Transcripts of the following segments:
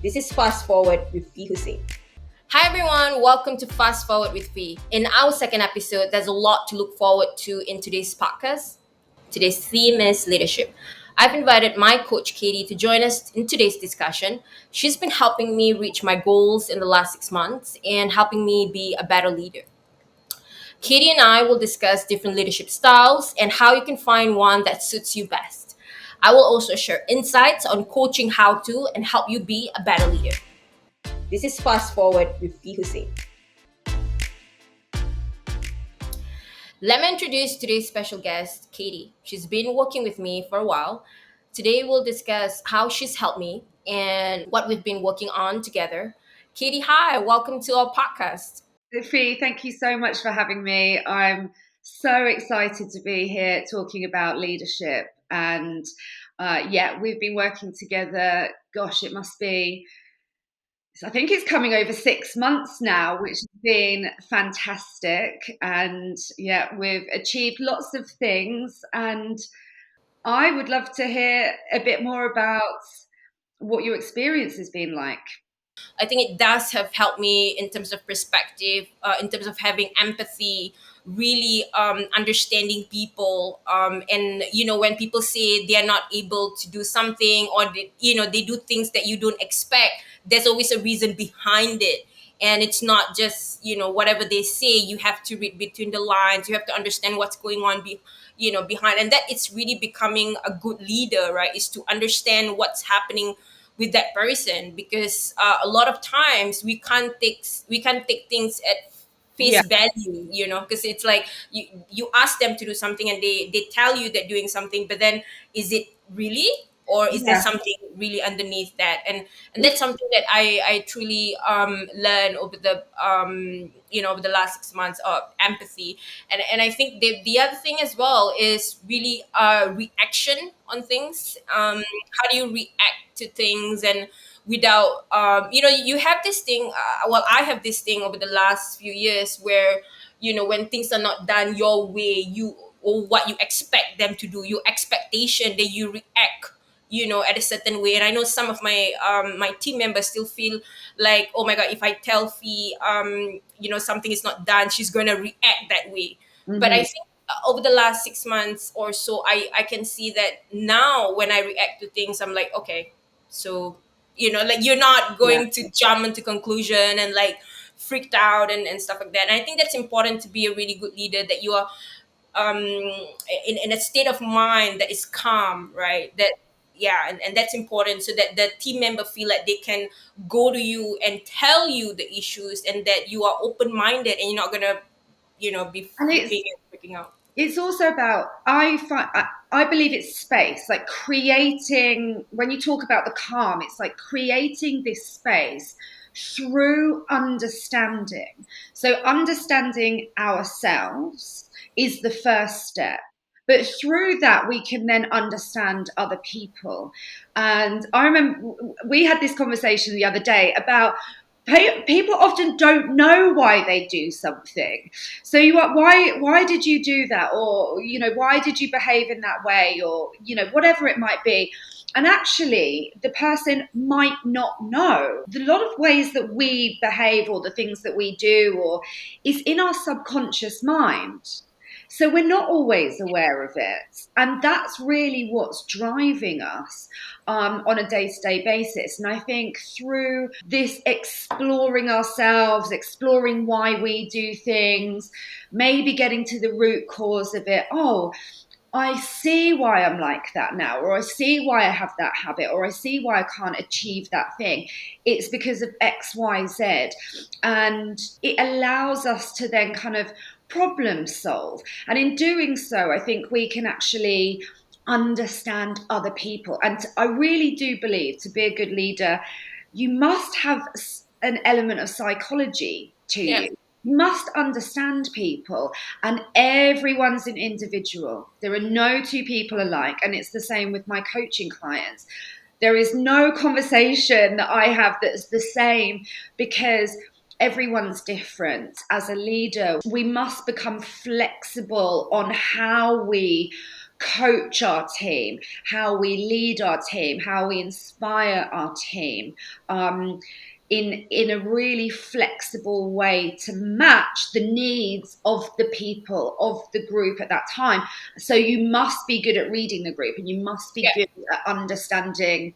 This is Fast Forward with Fe Husaint. Hi everyone, welcome to Fast Forward with Fe. In our second episode, there's a lot to look forward to in today's podcast. Today's theme is leadership. I've invited my coach Katie to join us in today's discussion. She's been helping me reach my goals in the last 6 months and helping me be a better leader. Katie and I will discuss different leadership styles and how you can find one that suits you best. I will also share insights on coaching how to and help you be a better leader. This is Fast Forward with Fe Husaint. Let me introduce today's special guest, Katie. She's been working with me for a while. Today we'll discuss how she's helped me and what we've been working on together. Katie, hi, welcome to our podcast. Fee, thank you so much for having me. I'm so excited to be here talking about leadership. And we've been working together. Gosh, it must be, I think it's coming over 6 months now, which has been fantastic. And we've achieved lots of things. And I would love to hear a bit more about what your experience has been like. I think it does have helped me in terms of perspective, in terms of having empathy, really understanding people. And, when people say they're not able to do something or, they do things that you don't expect, there's always a reason behind it. And it's not just, whatever they say, you have to read between the lines. You have to understand what's going on behind. And that it's really becoming a good leader, right? Is to understand what's happening with that person, because a lot of times we can't take things at face value, because it's like you ask them to do something and they tell you they're doing something, but then is it really, or is there something really underneath that? And that's something that I truly learned over the over the last 6 months of empathy. And I think the other thing as well is really reaction on things. How do you react to things? And without you have this thing, I have this thing over the last few years where when things are not done your way, you or what you expect them to do, your expectation, that you react at a certain way. And I know some of my my team members still feel like, oh my god, if I tell Fee something is not done, she's gonna react that way. But I think over the last 6 months or so, I can see that now when I react to things, I'm like, okay, so like you're not going to jump into conclusion and like freaked out and stuff like that. And I think that's important to be a really good leader, that you are in a state of mind that is calm, right? That and that's important, so that the team member feel like they can go to you and tell you the issues, and that you are open-minded and you're not gonna be freaking out. It's also about, I believe it's space, like creating, when you talk about the calm, it's like creating this space through understanding. So understanding ourselves is the first step. But through that, we can then understand other people. And I remember we had this conversation the other day about people often don't know why they do something. So why did you do that? Or, why did you behave in that way? Or, whatever it might be. And actually, the person might not know. A lot of ways that we behave or the things that we do is in our subconscious mind. So we're not always aware of it. And that's really what's driving us on a day-to-day basis. And I think through this exploring ourselves, exploring why we do things, maybe getting to the root cause of it, I see why I'm like that now, or I see why I have that habit, or I see why I can't achieve that thing. It's because of X, Y, Z. And it allows us to then kind of problem solve. And in doing so, I think we can actually understand other people. And I really do believe, to be a good leader, you must have an element of psychology to you. You must understand people, and everyone's an individual. There are no two people alike, and it's the same with my coaching clients. There is no conversation that I have that's the same, because everyone's different. As a leader, we must become flexible on how we coach our team, how we lead our team, how we inspire our team, in a really flexible way to match the needs of the people of the group at that time. So you must be good at reading the group, and you must be Yeah. good at understanding.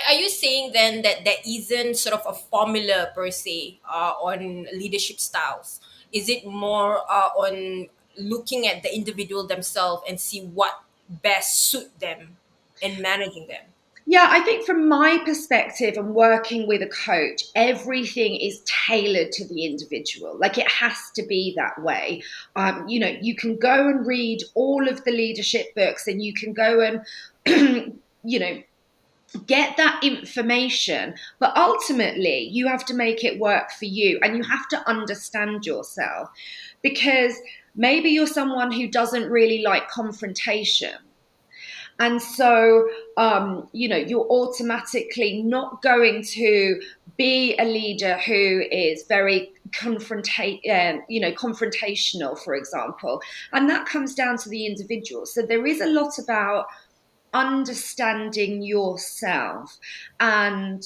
Are you saying then that there isn't sort of a formula per se on leadership styles? Is it more on looking at the individual themselves and see what best suit them and managing them? Yeah, I think from my perspective and working with a coach, everything is tailored to the individual. Like it has to be that way. You can go and read all of the leadership books, and you can go and, you know, get that information, but ultimately you have to make it work for you, and you have to understand yourself, because maybe you're someone who doesn't really like confrontation, and so you're automatically not going to be a leader who is very confrontational, for example. And that comes down to the individual. So there is a lot about understanding yourself. And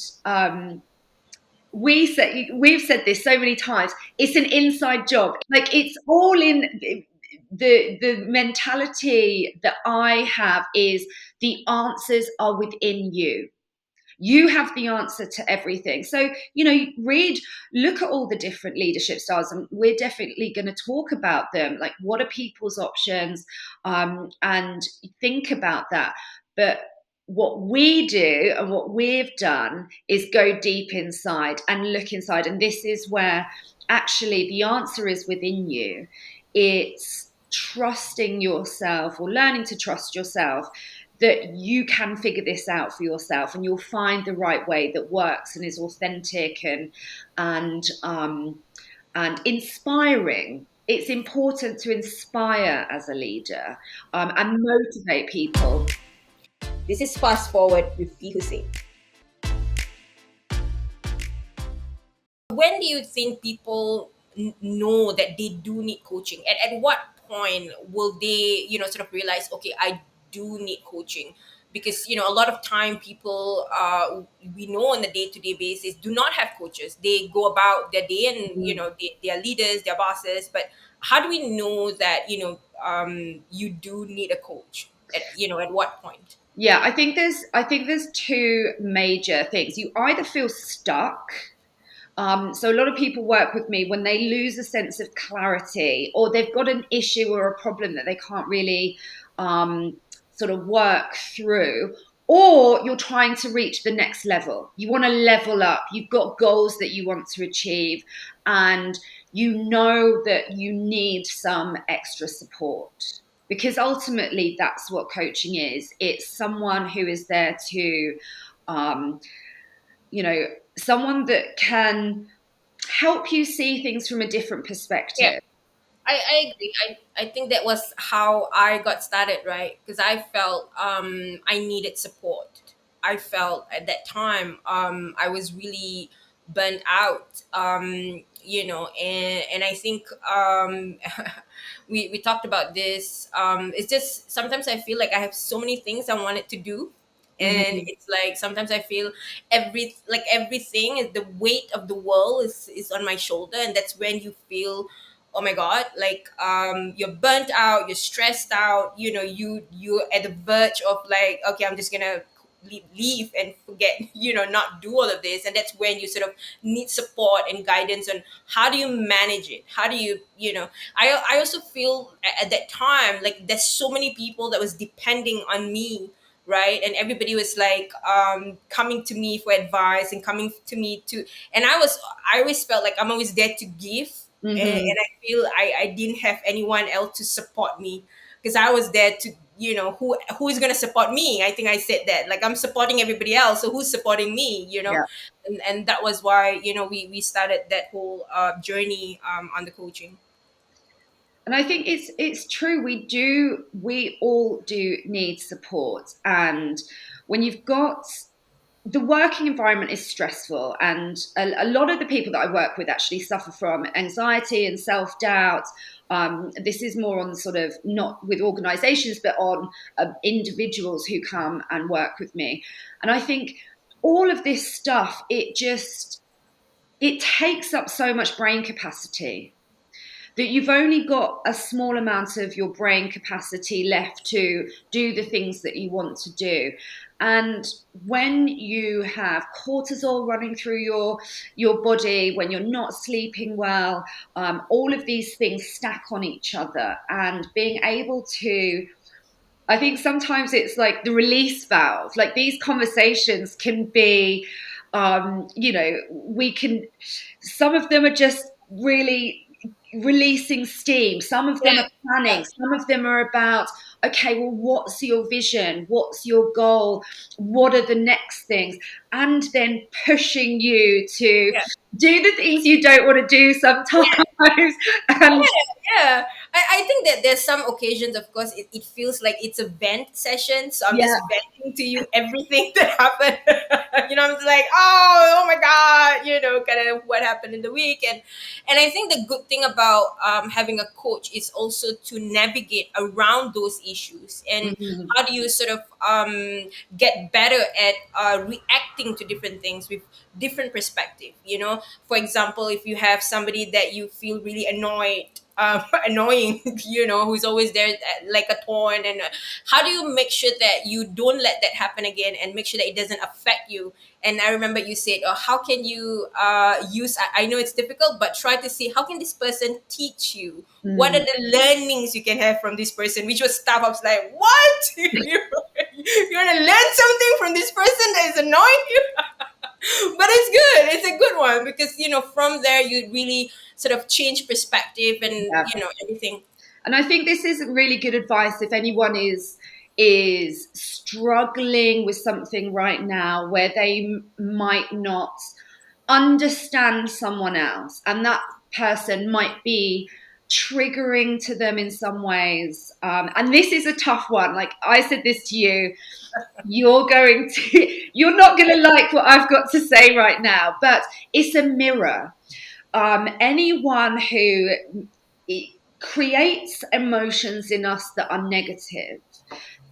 we've said this so many times, it's an inside job. Like it's all in the mentality that I have is the answers are within you. You have the answer to everything. So, look at all the different leadership styles, and we're definitely going to talk about them. Like, what are people's options? And think about that. But what we do and what we've done is go deep inside and look inside. And this is where actually the answer is within you. It's trusting yourself, or learning to trust yourself, that you can figure this out for yourself, and you'll find the right way that works and is authentic and inspiring. It's important to inspire as a leader, and motivate people. This is Fast Forward with Fe Husaint. When do you think people know that they do need coaching? At what point will they, sort of realize, okay, I do need coaching? Because, a lot of time people, we know on a day-to-day basis, do not have coaches. They go about their day and, they are leaders, they're bosses. But how do we know that, you do need a coach? At what point? Yeah, I think there's two major things. You either feel stuck. So a lot of people work with me when they lose a sense of clarity, or they've got an issue or a problem that they can't really um, sort of work through, or you're trying to reach the next level. You want to level up. You've got goals that you want to achieve, and you know that you need some extra support. Because ultimately, that's what coaching is. It's someone who is there to, um, you know, someone that can help you see things from a different Yeah. perspective. I agree. I think that was how I got started, right? Because I felt I needed support. I felt at that time I was really burnt out, and I think we talked about this. It's just sometimes I feel like I have so many things I wanted to do. And Mhm. it's like sometimes I feel everything is the weight of the world is on my shoulder, and that's when you feel, oh my god, like you're burnt out, you're stressed out, you're at the verge of like, okay, I'm just gonna leave and forget, not do all of this. And that's when you sort of need support and guidance on how do you manage it, how do you, I also feel at that time like there's so many people that was depending on me, right? And everybody was like coming to me for advice and coming to me to, and I always felt like I'm always there to give. And Mhm. I feel I didn't have anyone else to support me, because I was there to, who is going to support me. I think I said that, like, I'm supporting everybody else, so who's supporting me, Yeah. and that was why, we started that whole journey on the coaching. And I think it's true. We all do need support. And when you've got the working environment is stressful, and a lot of the people that I work with actually suffer from anxiety and self-doubt. This is more on sort of not with organizations, but on individuals who come and work with me. And I think all of this stuff, it takes up so much brain capacity that you've only got a small amount of your brain capacity left to do the things that you want to do. And when you have cortisol running through your body, when you're not sleeping well, all of these things stack on each other. And being able to, I think sometimes it's like the release valve. Like these conversations can be, we can, some of them are just really releasing steam. Some of them Yeah, are planning. Some of them are about, okay, well, what's your vision? What's your goal? What are the next things? And then pushing you to yeah. do the things you don't want to do sometimes. And Yeah, I think that there's some occasions, of course, it feels like it's a vent session. So I'm yeah, just venting to you everything that happened. I'm just like, oh my God, kind of what happened in the week. And I think the good thing about having a coach is also to navigate around those issues. And mhm, how do you sort of get better at reacting to different things with different perspective? For example, if you have somebody that you feel really annoyed, annoying, who's always there, like a thorn, and how do you make sure that you don't let that happen again and make sure that it doesn't affect you? And I remember you said, oh, how can you use, I know it's difficult, but try to see how can this person teach you, what are mm. the learnings you can have from this person, which was stuff I was like, what? You want to learn something from this person that is annoying you? But it's good, it's a good one, because from there you really sort of change perspective and Yeah. everything. And I think this is really good advice if anyone is struggling with something right now where they might not understand someone else, and that person might be triggering to them in some ways. And this is a tough one. Like I said this to you, you're not going to like what I've got to say right now, but it's a mirror. Anyone who creates emotions in us that are negative,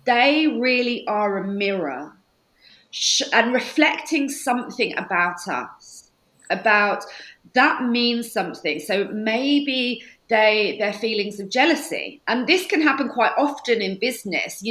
they really are a mirror and reflecting something about us, about that means something. So maybe their feelings of jealousy, and this can happen quite often in business.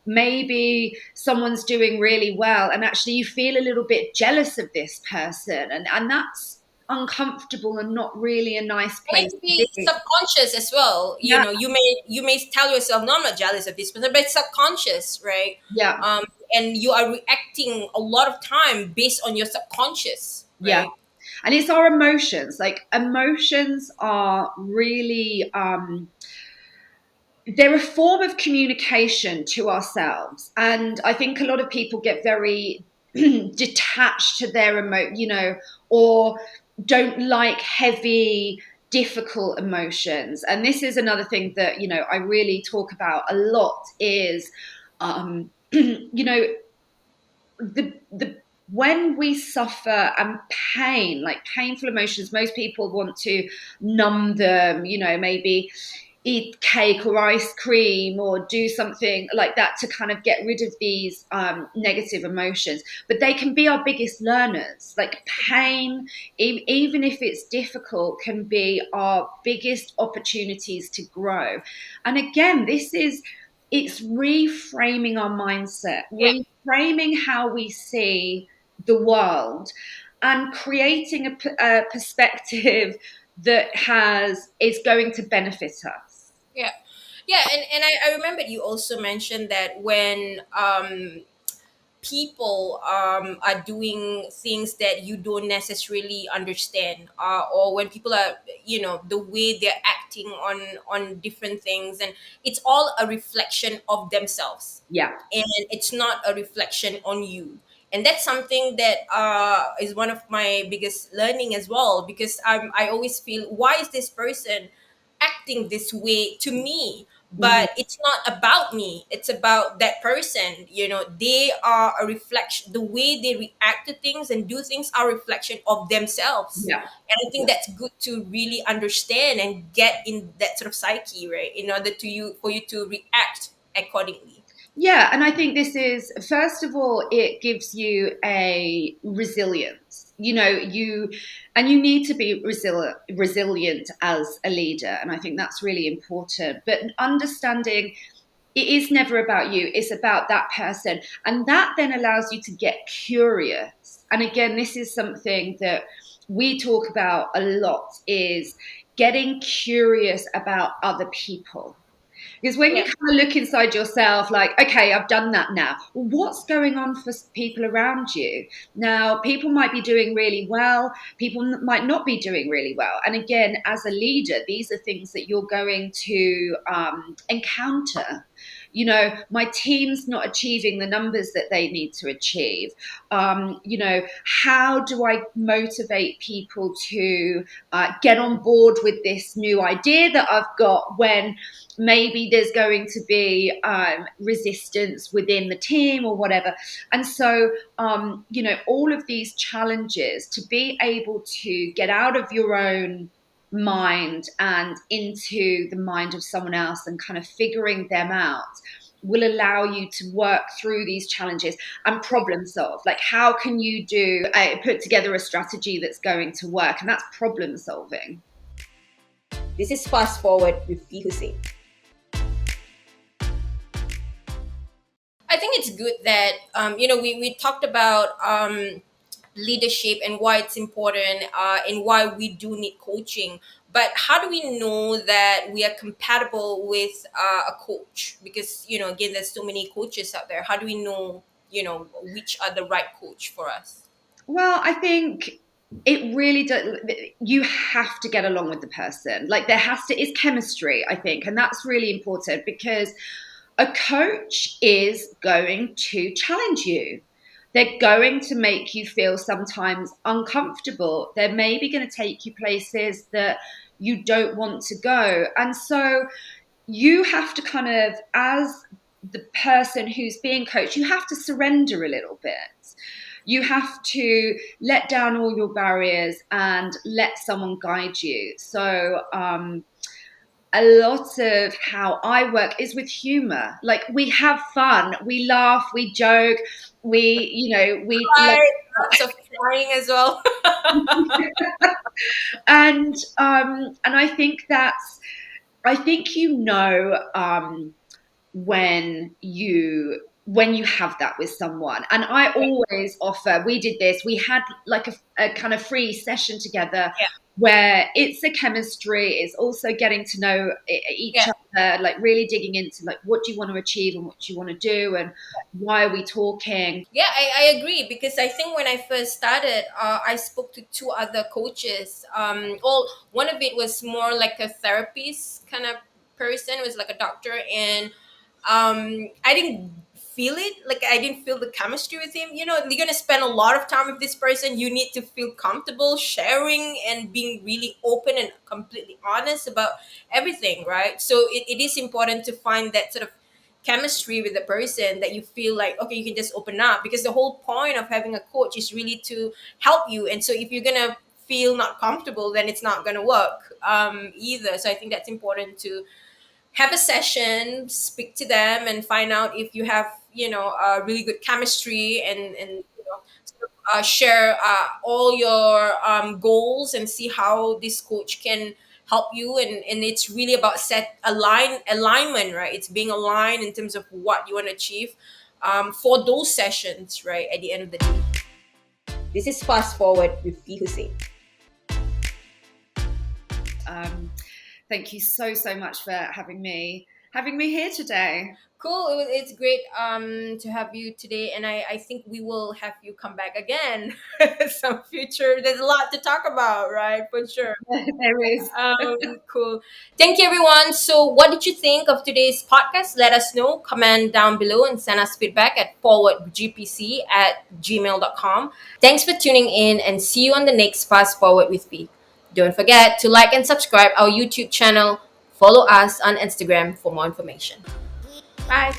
Maybe someone's doing really well and actually you feel a little bit jealous of this person, and that's uncomfortable and not really a nice And it place can to be be. subconscious as well. Yeah, You may tell yourself, no, I'm not jealous of this person, but it's subconscious, right? yeah, And you are reacting a lot of time based on your subconscious, yeah. right? And it's our emotions. Like emotions are really they're a form of communication to ourselves, and I think a lot of people get very detached to their or don't like heavy, difficult emotions. And this is another thing that I really talk about a lot is the when we suffer and pain, like painful emotions, most people want to numb them, maybe eat cake or ice cream or do something like that to kind of get rid of these negative emotions. But they can be our biggest learners. Like pain, even if it's difficult, can be our biggest opportunities to grow. And again, it's reframing our mindset, Yeah. reframing how we see the world, and creating a perspective that is going to benefit us. Yeah. Yeah, and I remember you also mentioned that when people are doing things that you don't necessarily understand, or when people are, the way they're acting on different things, and it's all a reflection of themselves, Yeah, and it's not a reflection on you. And that's something that is one of my biggest learning as well, because I always feel, why is this person acting this way to me? Mhm. but it's not about me, it's about that person. They are a reflection. The way they react to things and do things are a reflection of themselves. Yeah. And I think Yeah. that's good to really understand and get in that sort of psyche, right, in order to you for you to react accordingly. Yeah, and I think this is, first of all, it gives you a resilience. You need to be resilient as a leader, and I think that's really important. But understanding it is never about you, it's about that person, and that then allows you to get curious. And again, this is something that we talk about a lot, is getting curious about other people, because when you Yeah. kind of look inside yourself, like, okay, I've done that now. Well, what's going on for people around you? Now, people might be doing really well, people might not be doing really well. And again, as a leader, these are things that you're going to encounter. My team's not achieving the numbers that they need to achieve. How do I motivate people to get on board with this new idea that I've got, when maybe there's going to be resistance within the team or whatever? And so, all of these challenges, to be able to get out of your own mind and into the mind of someone else and kind of figuring them out, will allow you to work through these challenges and problem solve. Like, how can you put together a strategy that's going to work? And that's problem solving. This is Fast Forward with Fe Husaint. I think it's good that we talked about leadership and why it's important, and why we do need coaching. But how do we know that we are compatible with a coach? Because again, there's so many coaches out there. How do we know which are the right coach for us? Well, I think it really does. You have to get along with the person. Like, there has to, it's chemistry, I think. And that's really important, because a coach is going to challenge you. They're going to make you feel sometimes uncomfortable. They're maybe going to take you places that you don't want to go. And so you have to kind of, as the person who's being coached, you have to surrender a little bit. You have to let down all your barriers and let someone guide you. So, a lot of how I work is with humor. Like, we have fun, we laugh, we joke, we Right, lots of crying as well. and I think when you have that with someone. And I always offer, we did this, we had like a kind of free session together, Yeah, where it's a chemistry, it's also getting to know each yeah. other, like really digging into, like, what do you want to achieve and what do you want to do, and why are we talking. Yeah, I agree, because I think when I first started, I spoke to two other coaches. Well, one of it was more like a therapist kind of person, was like a doctor, and I didn't feel it. Like, I didn't feel the chemistry with him. You're gonna spend a lot of time with this person. You need to feel comfortable sharing and being really open and completely honest about everything, right? So it is important to find that sort of chemistry with the person that you feel like, okay, you can just open up, because the whole point of having a coach is really to help you. And so if you're gonna feel not comfortable, then it's not gonna work either. So I think that's important to have a session, speak to them, and find out if you have a really good chemistry, and sort of, share all your goals, and see how this coach can help you. And it's really about set alignment, right? It's being aligned in terms of what you want to achieve for those sessions, right, at the end of the day. This is Fast Forward with Fe Husaint. um, Thank you so much for having me here today. Cool. It's great to have you today, and I think we will have you come back again some future. There's a lot to talk about, right? For sure. There is. Cool. Thank you, everyone. So, what did you think of today's podcast? Let us know. Comment down below and send us feedback at forwardgpc@gmail.com. Thanks for tuning in, and see you on the next Fast Forward with me. Don't forget to like and subscribe our YouTube channel, Follow us on Instagram for more information. Bye.